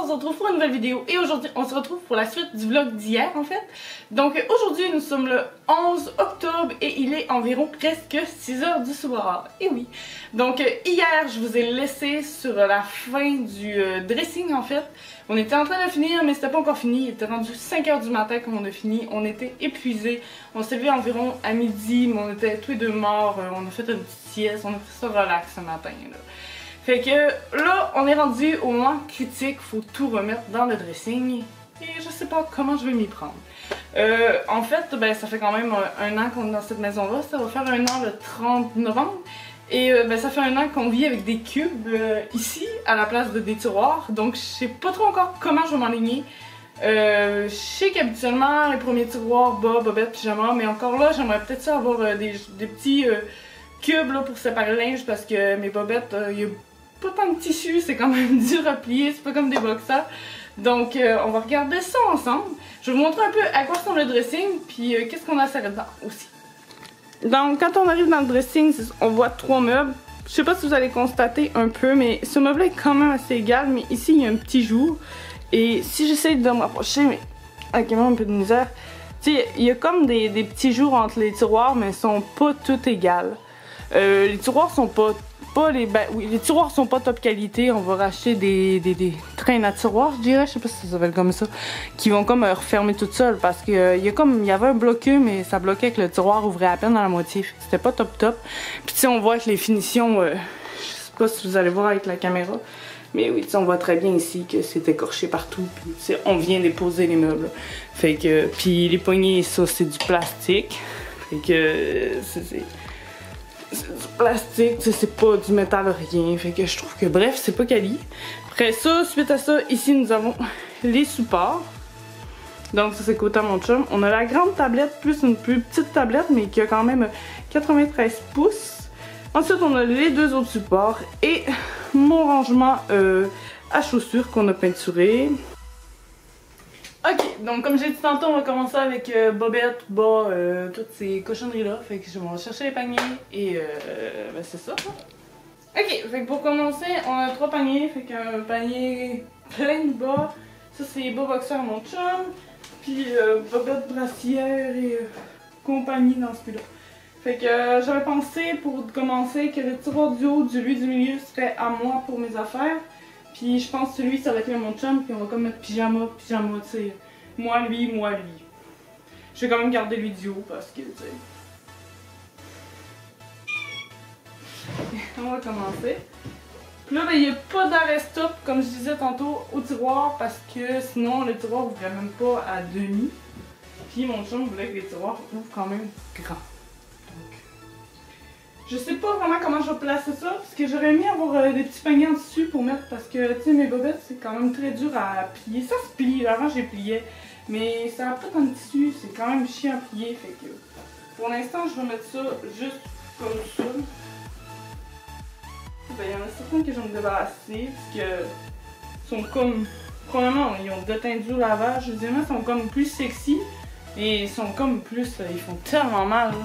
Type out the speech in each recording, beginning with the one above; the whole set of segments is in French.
on se retrouve pour une nouvelle vidéo et aujourd'hui on se retrouve pour la suite du vlog d'hier en fait. Donc aujourd'hui nous sommes le 11 octobre et il est environ presque 6 h du soir. Et oui, donc hier je vous ai laissé sur la fin du dressing en fait. On était en train de finir mais c'était pas encore fini, il était rendu 5 h du matin quand on a fini, on était épuisés. On s'est levé environ à midi mais on était tous les deux morts, on a fait une petite sieste, on a fait ça relax ce matin là. Fait que là, on est rendu au moment critique, faut tout remettre dans le dressing et je sais pas comment je vais m'y prendre. En fait, ben, ça fait quand même un an qu'on est dans cette maison-là, ça va faire un an le 30 novembre et ben, ça fait un an qu'on vit avec des cubes ici à la place de des tiroirs, donc je sais pas trop encore comment je vais m'enligner. Je sais qu'habituellement les premiers tiroirs, bas, bobette, pyjama, mais encore là, j'aimerais peut-être ça avoir des petits cubes là, pour séparer le linge parce que mes bobettes, il y a pas tant de tissu, c'est quand même dur à plier, c'est pas comme des boxers. Donc on va regarder ça ensemble. Je vais vous montrer un peu à quoi ressemble le dressing, puis qu'est-ce qu'on a à serrer dedans aussi. Donc quand on arrive dans le dressing, on voit 3 meubles. Je sais pas si vous allez constater un peu, mais ce meuble est quand même assez égal, mais ici il y a un petit jour. Et si j'essaie de m'approcher, mais avec un peu de misère, tu sais, il y a comme des petits jours entre les tiroirs, mais ils sont pas tous égales. Les tiroirs sont pas les tiroirs sont pas top qualité. On va racheter des traînes à tiroirs, je dirais, je sais pas si ça s'appelle comme ça, qui vont comme refermer toutes seules parce que il y avait un bloqueux mais ça bloquait que le tiroir ouvrait à peine dans la moitié. C'était pas top. Puis tu sais, on voit que les finitions, je sais pas si vous allez voir avec la caméra, mais oui, on voit très bien ici que c'est écorché partout. Puis on vient déposer les meubles. Fait que puis les poignées, ça c'est du plastique. Fait que c'est du plastique, c'est pas du métal rien, fait que je trouve que bref, c'est pas quali. Après ça, suite à ça, ici nous avons les supports. Donc ça c'est côté à mon chum. On a la grande tablette plus une plus petite tablette mais qui a quand même 93 pouces. Ensuite on a les deux autres supports et mon rangement à chaussures qu'on a peinturé. Ok, donc comme j'ai dit tantôt, on va commencer avec bobette, bas, toutes ces cochonneries-là. Fait que je vais chercher les paniers et ben c'est ça. Ok, fait que pour commencer, on a 3 paniers. Fait qu'un panier plein de bas. Ça c'est bas boxer à mon chum. Puis bobette, brassière et compagnie dans celui-là. Fait que j'avais pensé pour commencer que le tiroir du haut, lui du milieu serait à moi pour mes affaires. Puis je pense que celui ça va être mon chum, puis on va comme mettre pyjama, tu sais. Moi lui. Je vais quand même garder lui du haut parce que, tu sais. On va commencer. Puis là, ben, il n'y a pas d'arrêt stop, comme je disais tantôt, au tiroir parce que sinon le tiroir ouvrait même pas à demi. Puis mon chum voulait que les tiroirs ouvrent quand même grand. Je sais pas vraiment comment je vais placer ça, parce que j'aurais aimé avoir des petits paniers en dessus pour mettre, parce que tu sais mes bobettes c'est quand même très dur à plier. Ça se plie, avant je les pliais, mais ça a pas tant de tissu, c'est quand même chiant à plier, fait que pour l'instant je vais mettre ça juste comme ça. Ben, il y en a certains que je vais me débarrasser, parce que sont comme, premièrement ils ont détendu au lavage, deuxièmement ils sont comme plus sexy, et ils sont comme plus, ils font tellement mal là.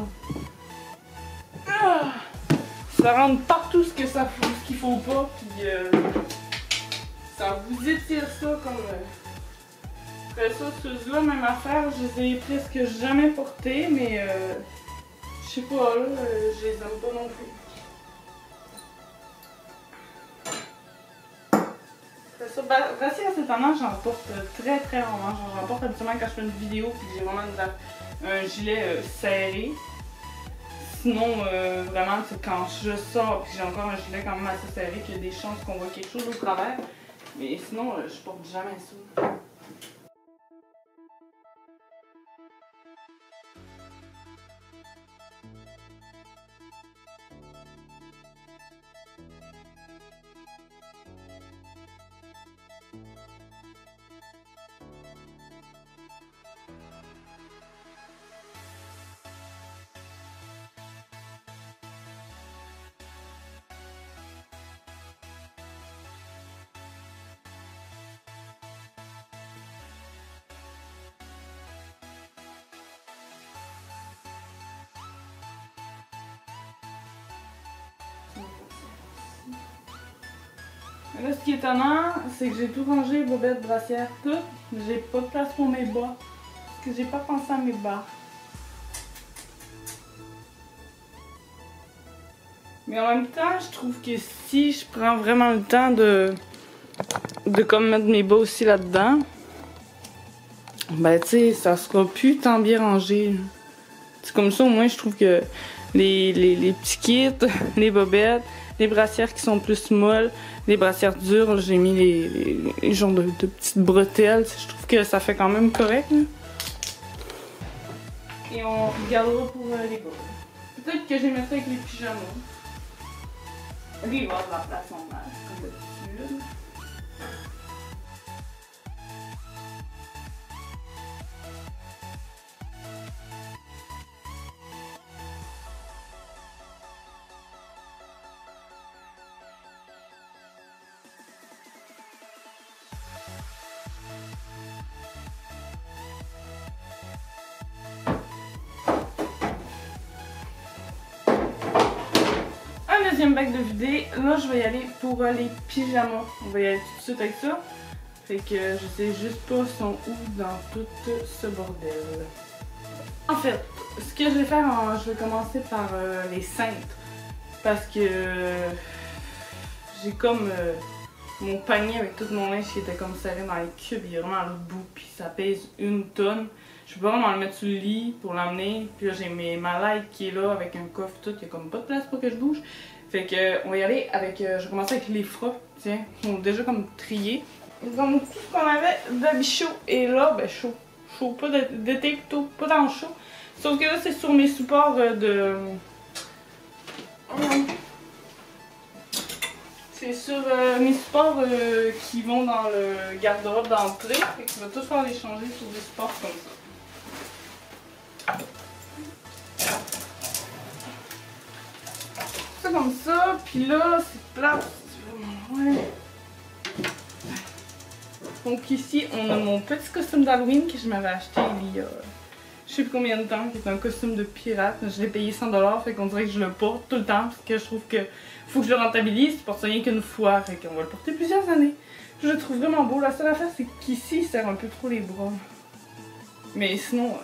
Ça rentre partout ce qu'il faut pas, puis ça vous étire ça comme. Après ça, ceux-là, même affaire, je les ai presque jamais portés, mais je sais pas, là, je les aime pas non plus. Après ça, brassière cette année, j'en porte très rarement. J'en porte habituellement quand je fais une vidéo, puis j'ai vraiment un gilet serré. Sinon, vraiment, c'est quand je sors et j'ai encore un gilet quand même assez serré qu'il y a des chances qu'on voit quelque chose au travers. Mais sinon, je porte jamais ça. Là, ce qui est étonnant, c'est que j'ai tout rangé, bobettes, brassières, tout. J'ai pas de place pour mes bas. Parce que j'ai pas pensé à mes bas. Mais en même temps, je trouve que si je prends vraiment le temps de comme mettre mes bas aussi là-dedans, ben tu sais, ça sera plus tant bien rangé. C'est comme ça, au moins, je trouve que les petits kits, les bobettes, les brassières qui sont plus molles, les brassières dures, j'ai mis les genres de petites bretelles. Je trouve que ça fait quand même correct. Là. Et on regardera pour les bas. Peut-être que je les mettrai avec les pyjamas. Lui, il va avoir de la place normale, comme d'habitude. Deuxième bac de vidé. Là, je vais y aller pour les pyjamas. On va y aller tout de suite avec ça. Fait que je sais juste pas sont où dans tout ce bordel. En fait, ce que je vais faire, je vais commencer par les cintres. Parce que j'ai comme mon panier avec tout mon linge qui était comme serré dans les cubes. Il est vraiment à l'autre bout. Puis ça pèse 1 tonne. Je peux pas vraiment le mettre sur le lit pour l'emmener. Puis là, j'ai ma light qui est là avec un coffre tout. Il y a comme pas de place pour que je bouge. Fait que on va y aller avec. Je vais commencer avec les frocs. Tiens, ils sont déjà comme triés. Donc tout ce qu'on avait d'habits chaud. Et là, ben chaud. Chaud, pas d'été plutôt, pas dans le chaud. Sauf que là, c'est sur mes supports de. C'est sur mes supports qui vont dans le garde-robe d'entrée. Fait que je vais tous faire les changer sur des supports comme ça. Ça comme ça, puis là, c'est plat. Ouais. Donc ici, on a mon petit costume d'Halloween que je m'avais acheté il y a je sais plus combien de temps, qui est un costume de pirate. Je l'ai payé 100$, fait qu'on dirait que je le porte tout le temps, parce que je trouve que faut que je le rentabilise, je porte ça rien qu'une fois, fait qu'on va le porter plusieurs années. Je le trouve vraiment beau. La seule affaire, c'est qu'ici, il serre un peu trop les bras. Mais sinon...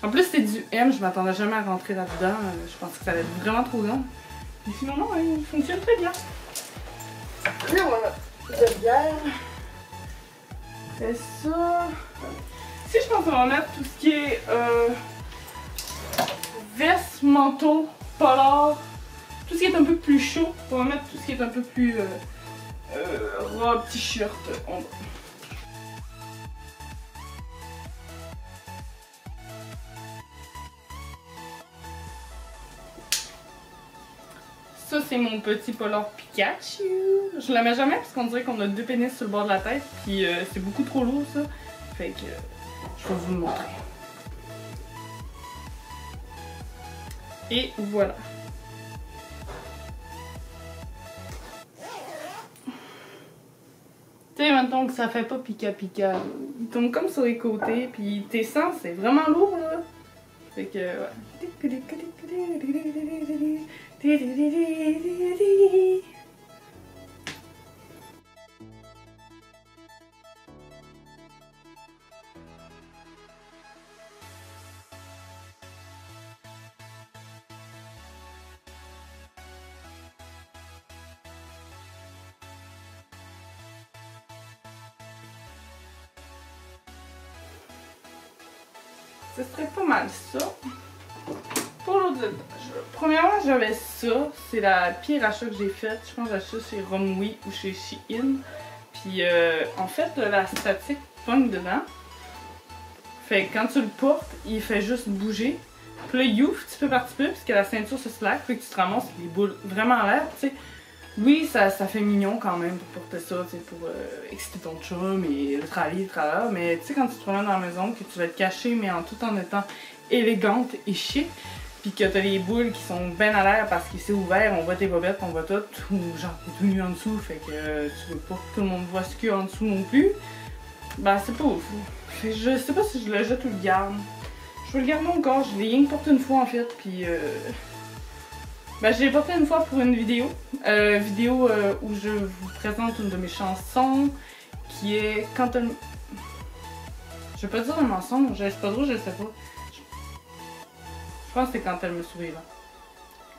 En plus, c'est du M, je m'attendais jamais à rentrer là-dedans. Je pensais que ça allait être vraiment trop grand. Mais finalement, il fonctionne très bien. Là, voilà, de bière. Et ça... Si je pense qu'on va mettre tout ce qui est veste, manteau, polar, tout ce qui est un peu plus chaud, on va mettre tout ce qui est un peu plus robe, t-shirt, on va. Ça, c'est mon petit polar Pikachu. Je la mets jamais parce qu'on dirait qu'on a 2 pénis sur le bord de la tête, puis c'est beaucoup trop lourd ça. Fait que je vais vous le montrer. Et voilà. Tu sais, maintenant que ça fait pas pika-pika, il tombe comme sur les côtés, puis tes sens, c'est vraiment lourd là. Fait que, ouais. Ce serait pas mal ça. Pour l'autre étage. Premièrement, j'avais ça. C'est la pire achat que j'ai faite. Je pense que j'ai acheté ça chez Romwe ou chez Shein. Puis en fait, la statique pogne dedans. Fait que quand tu le portes, il fait juste bouger. Puis là, il ouvre petit peu par petit peu, puisque la ceinture se slack. Fait que tu te ramasses les boules vraiment à l'air. Tu sais, oui, ça fait mignon quand même pour porter ça, tu sais, pour exciter ton chum et le travail, mais tu sais, quand tu te promènes dans la maison, que tu vas être caché, mais tout en étant élégante et chic, puis que t'as les boules qui sont bien à l'air parce que c'est ouvert, on voit tes bobettes, on voit tout, ou genre t'es tout nu en dessous, fait que tu veux pas que tout le monde voit ce qu'il y a en dessous non plus, bah c'est pas ouf. Fait que je sais pas si je le jette ou le garde. Je veux le garder encore, je l'ai rien que porté une fois en fait, puis Ben, je l'ai porté une fois pour une vidéo. Où je vous présente une de mes chansons qui est Quand elle... Je vais pas dire un mensonge, c'est pas drôle, je sais pas. Je pense que c'est Quand elle me sourit là.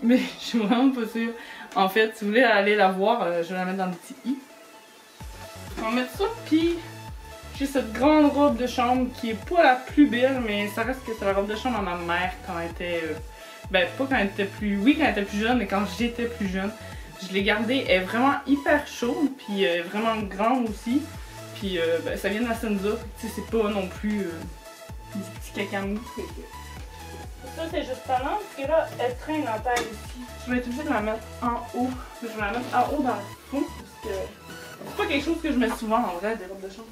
Mais je suis vraiment pas sûre. En fait, si vous voulez aller la voir, je vais la mettre dans le petit i. On va mettre ça, puis j'ai cette grande robe de chambre qui est pas la plus belle, mais ça reste que c'est la robe de chambre à ma mère quand elle était... ben, pas quand elle était plus... Oui, quand elle était plus jeune, mais quand j'étais plus jeune. Je l'ai gardée, elle est vraiment hyper chaude, puis vraiment grande aussi. Puis ben, ça vient de la Senza, tu sais, c'est pas non plus des petits cacamous. Ça, c'est juste talent, parce que là, elle traîne en taille ici. Je vais être obligée de la mettre en haut. Je vais la mettre en haut dans le fond, parce que c'est pas quelque chose que je mets souvent en vrai, des robes de chambre.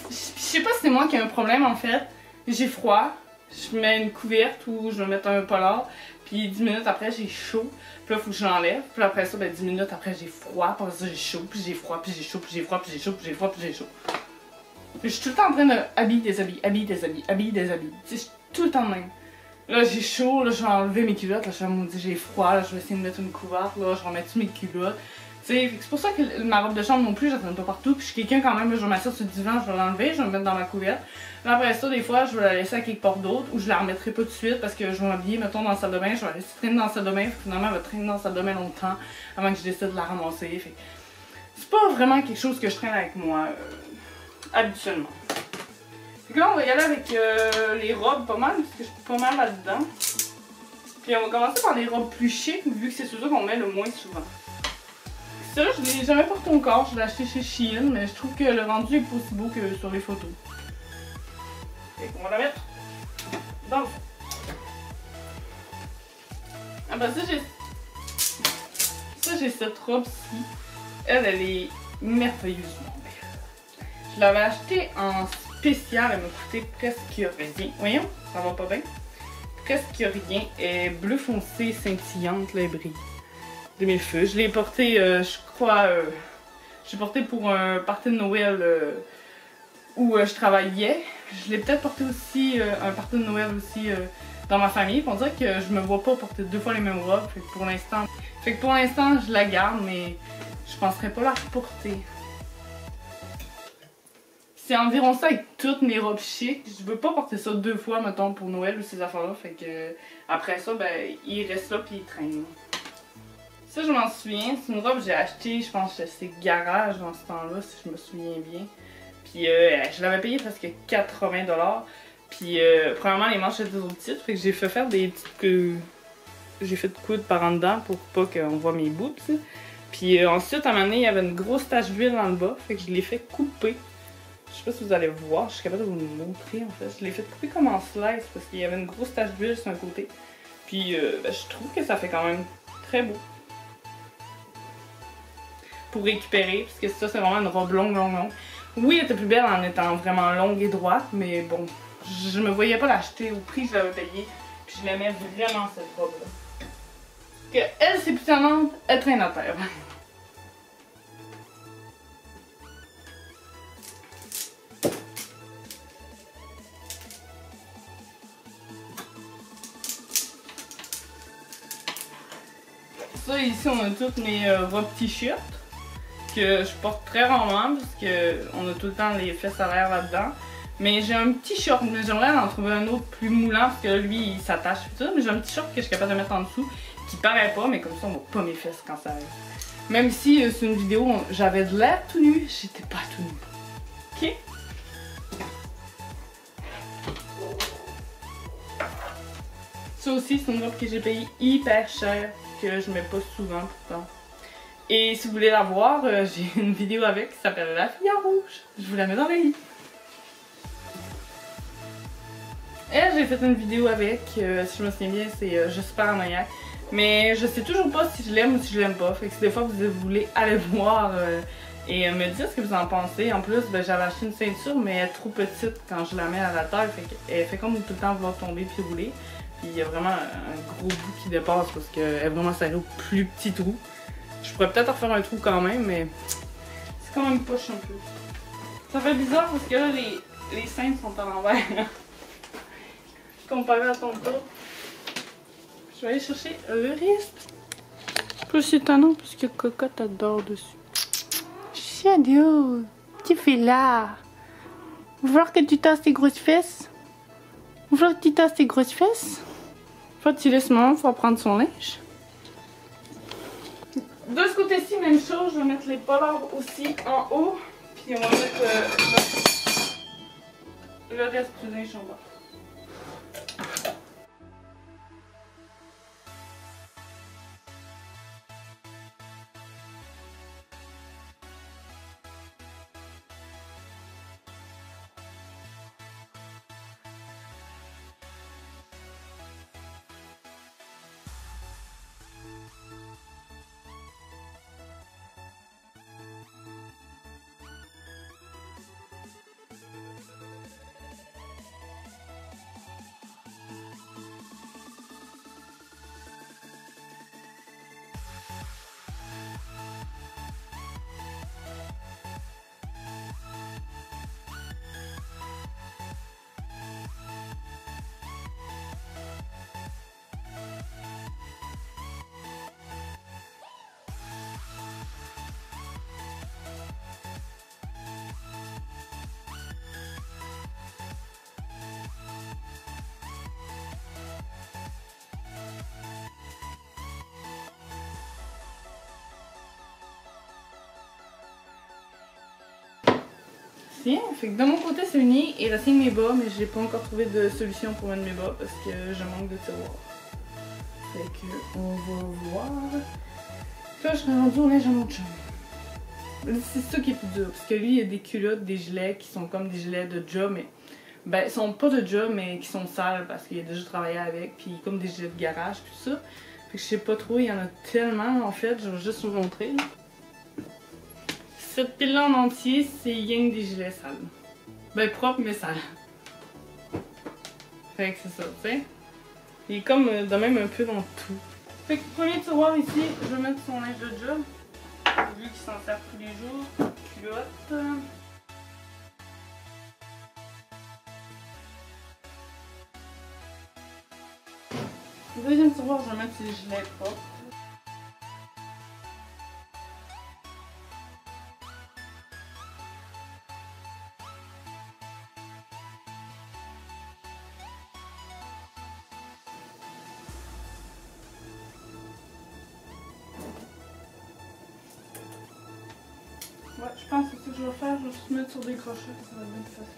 Je sais pas si c'est moi qui ai un problème en fait. J'ai froid, je mets une couverte ou je vais mettre un polar, puis 10 minutes après j'ai chaud, puis là faut que je l'enlève, puis après ça, ben 10 minutes après j'ai froid, puis après ça j'ai chaud, puis j'ai froid, puis j'ai chaud, puis j'ai froid, puis j'ai chaud, puis j'ai froid, puis j'ai chaud. Puis je suis tout le temps en train de habiller des habits, habiller des habits, habiller des habits. Tu sais, je suis tout le temps de même. Là j'ai chaud, là je vais enlever mes culottes, là je vais me dire j'ai froid, là je vais essayer de mettre une couverte, là je vais remettre mes culottes. C'est pour ça que ma robe de chambre non plus, je la traîne pas partout. Puis je suis quelqu'un quand même, je vais m'asseoir sur le divan, je vais l'enlever, je vais me mettre dans ma couverte. Là après ça, des fois, je vais la laisser à quelque part d'autre ou je la remettrai pas tout de suite parce que je vais m'habiller, mettons, dans la salle de bain, je vais la laisser traîner dans la salle de bain. Finalement, elle va traîner dans la salle de bain longtemps avant que je décide de la ramasser. C'est pas vraiment quelque chose que je traîne avec moi habituellement. Fait que là, on va y aller avec les robes pas mal, parce que je suis pas mal là-dedans. Puis on va commencer par les robes plus chic, vu que c'est ceux qu'on met le moins souvent. Ça, je l'ai jamais porté encore, je l'ai acheté chez Shein, mais je trouve que le rendu est pas aussi beau que sur les photos. Fait qu'on va la mettre dans le fond. Ah ben ça, j'ai cette robe-ci. Elle est merveilleusement belle. Je l'avais achetée en spécial, elle m'a coûté presque rien. Voyons, ça va pas bien. Presque rien. Elle est bleu foncé, scintillante, là, elle brille. De mes feux. Je l'ai porté, je crois, j'ai porté pour un party de Noël où je travaillais. Je l'ai peut-être porté aussi, un party de Noël aussi dans ma famille. On dirait que je me vois pas porter deux fois les mêmes robes. Fait que pour l'instant, je la garde, mais je penserais pas la reporter. C'est environ ça avec toutes mes robes chic. Je veux pas porter ça deux fois, mettons, pour Noël ou ces affaires-là. Fait que après ça, ben, il reste là puis il traîne. Ça, je m'en souviens. C'est une robe que j'ai achetée, je pense que c'est Garage dans ce temps-là, si je me souviens bien. Puis je l'avais payé presque 80$. Puis premièrement, les manches étaient trop petites, fait que j'ai fait faire des petites j'ai fait coudre par en dedans pour pas qu'on voit mes boobs. Puis ensuite, à un moment donné, il y avait une grosse tache d'huile dans le bas, fait que je l'ai fait couper. Je sais pas si vous allez voir, je suis capable de vous le montrer en fait. Je l'ai fait couper comme en slice parce qu'il y avait une grosse tache d'huile sur un côté. Puis ben, je trouve que ça fait quand même très beau. Pour récupérer, parce que ça c'est vraiment une robe longue. Oui, elle était plus belle en étant vraiment longue et droite, mais bon, je me voyais pas l'acheter au prix que je l'avais payé, puis je l'aimais vraiment cette robe-là. Que elle c'est plus tannante, elle traîne à terre. Ça ici on a toutes mes robes t-shirts. Que je porte très rarement parce qu'on a tout le temps les fesses à l'air là-dedans. Mais j'ai un petit short, mais j'aimerais en trouver un autre plus moulant parce que là, lui il s'attache tout ça. Mais j'ai un petit short que je suis capable de mettre en dessous qui paraît pas, mais comme ça on voit pas mes fesses quand ça arrive. Même si c'est une vidéo où j'avais de l'air tout nu, j'étais pas tout nu. Ok? Ça aussi c'est une robe que j'ai payée hyper cher, que je mets pas souvent pourtant. Et si vous voulez la voir, j'ai une vidéo avec qui s'appelle La fille en rouge. Je vous la mets dans les livres. Et j'ai fait une vidéo avec, si je me souviens bien, c'est Je suis paranoïaque. Mais je sais toujours pas si je l'aime ou si je l'aime pas. Fait que si des fois vous voulez aller voir et me dire ce que vous en pensez. En plus, ben, j'avais acheté une ceinture, mais elle est trop petite quand je la mets à la taille. Fait qu'elle fait comme tout le temps vouloir tomber puis rouler. Puis il y a vraiment un gros bout qui dépasse parce qu'elle est vraiment serrée au plus petit trou. Je pourrais peut-être en refaire un trou quand même, mais comme une poche un peu. Ça fait bizarre parce que là, les seins sont à l'envers. Comparé à ton dos. Je vais aller chercher le reste. Plus c'est étonnant parce que Cocotte adore dessus. Shadow, tu fais là. Vous voulez que tu tasses tes grosses fesses? Vous voulez que tu tasses tes grosses fesses? Faut que tu laisses maman pour prendre son linge. De ce côté-ci, même chose. Je vais mettre les polars aussi en haut. Puis on va mettre le reste du linge en bas. Bien, fait que de mon côté c'est uni, il reste mes bas, mais j'ai pas encore trouvé de solution pour mettre mes bas parce que je manque de tiroir. Fait que on va voir. Là je serais rendue au linge à mon chum. C'est ça qui est plus dur, parce que lui il y a des culottes, des gilets qui sont comme des gilets de job, mais ben ils sont pas de job mais qui sont sales parce qu'il a déjà travaillé avec, puis comme des gilets de garage tout ça. Fait que je sais pas trop, il y en a tellement en fait, je vais juste vous montrer. Là. Cette pile-là en entier, c'est rien que des gilets sales. Ben propres mais sales. Fait que c'est ça, tu sais. Il est comme de même un peu dans tout. Fait que premier tiroir ici, je vais mettre son linge de job. Vu qu'il s'en sert tous les jours. Culotte. Deuxième tiroir, je vais mettre ses gilets propres. Ouais, je pense que c'est ce que je vais faire, je vais juste mettre sur des crochets, ça va être bien plus facile.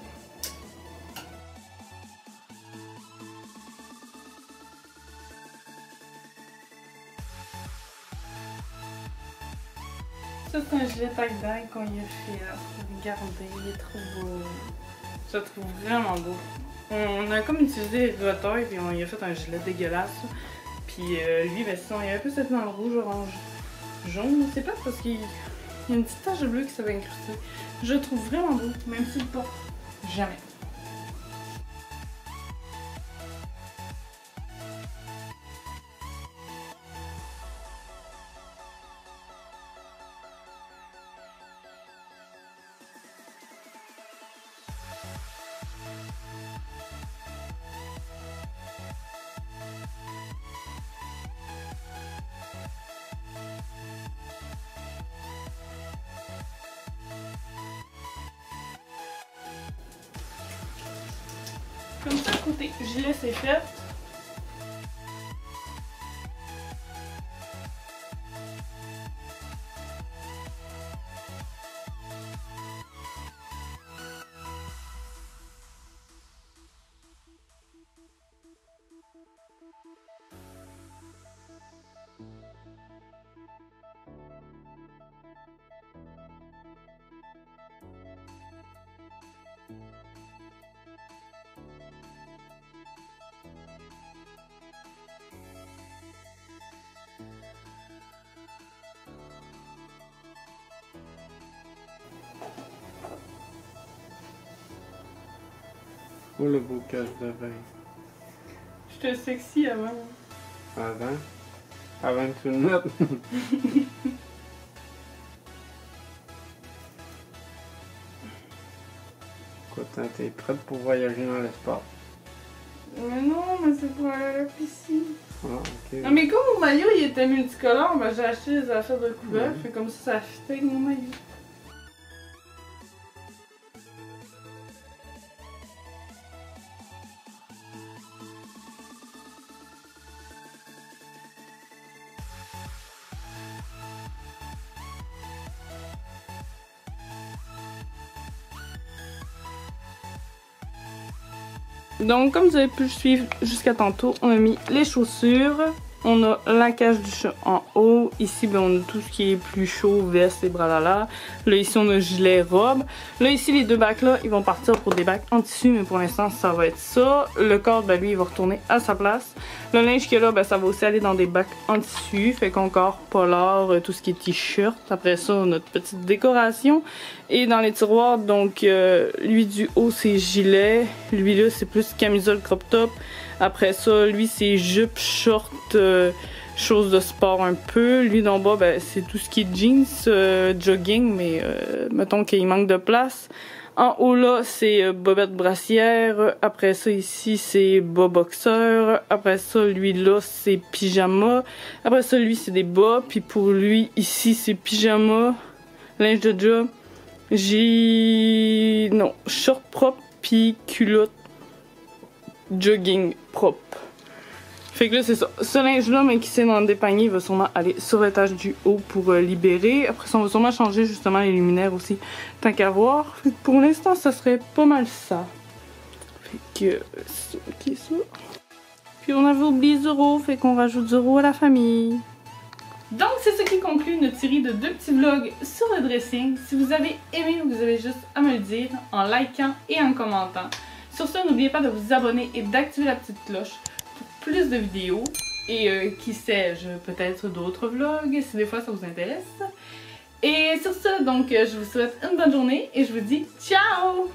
Ça c'est un gilet taille-daille qu'on y a fait là. Regardez, il est trop beau. Je le trouve vraiment beau. On a comme utilisé les retailles et on y a fait un gilet dégueulasse. Puis lui, ben sinon, il y a un peu cette dans le rouge, orange, jaune. C'est pas parce qu'il y a une petite tache de bleu qui s'avait incrustée. Je le trouve vraiment beau, même s'il le porte jamais. Comme ça, côté gilet, c'est fait. Oh le beau cache de vin. J'étais sexy avant. Avant? Avant que tu le mettes? écoute, hein, t'es prête pour voyager dans l'espace. Mais non, mais c'est pour aller à la piscine. Ah, ok. Non, mais comme mon maillot il était multicolore, ben j'ai acheté des affaires de couleurs, fait comme ça fit avec mon maillot. Donc, comme vous avez pu le suivre jusqu'à tantôt, on a mis les chaussures. On a la cage du chat en haut. Ici, ben, on a tout ce qui est plus chaud, veste et bralala. Là, ici, on a gilet, robe. Là, ici, les deux bacs là, ils vont partir pour des bacs en tissu, mais pour l'instant, ça va être ça. Le corps, ben, lui, il va retourner à sa place. Le linge qu'il y a là, ben, ça va aussi aller dans des bacs en tissu. Fait qu'encore polar, tout ce qui est t-shirt. Après ça, notre petite décoration. Et dans les tiroirs, donc, lui du haut, c'est gilet. Lui là, c'est plus camisole crop top. Après ça, lui, c'est jupe, short, choses de sport un peu. Lui, d'en bas, ben, c'est tout ce qui est jeans, jogging, mais mettons qu'il manque de place. En haut, là, c'est bobette brassière. Après ça, ici, c'est bas boxeur. Après ça, lui, là, c'est pyjama. Après ça, lui, c'est des bas. Puis pour lui, ici, c'est pyjama, linge de job. J'ai... non, short propre, puis culotte jogging propre. Fait que là, c'est ça. Ce linge-là, mais qui s'est dans des paniers, il va sûrement aller sur l'étage du haut pour libérer. Après ça, on va sûrement changer justement les luminaires aussi, tant qu'à voir. Fait que pour l'instant, ça serait pas mal ça. Fait que, ça, ok, ça. Puis on avait oublié Zoro, fait qu'on rajoute Zoro à la famille. Donc, c'est ce qui conclut notre série de 2 petits vlogs sur le dressing. Si vous avez aimé, vous avez juste à me le dire en likant et en commentant. Sur ce, n'oubliez pas de vous abonner et d'activer la petite cloche pour plus de vidéos. Et qui sait-je, peut-être d'autres vlogs si des fois ça vous intéresse. Et sur ce, donc, je vous souhaite une bonne journée et je vous dis ciao!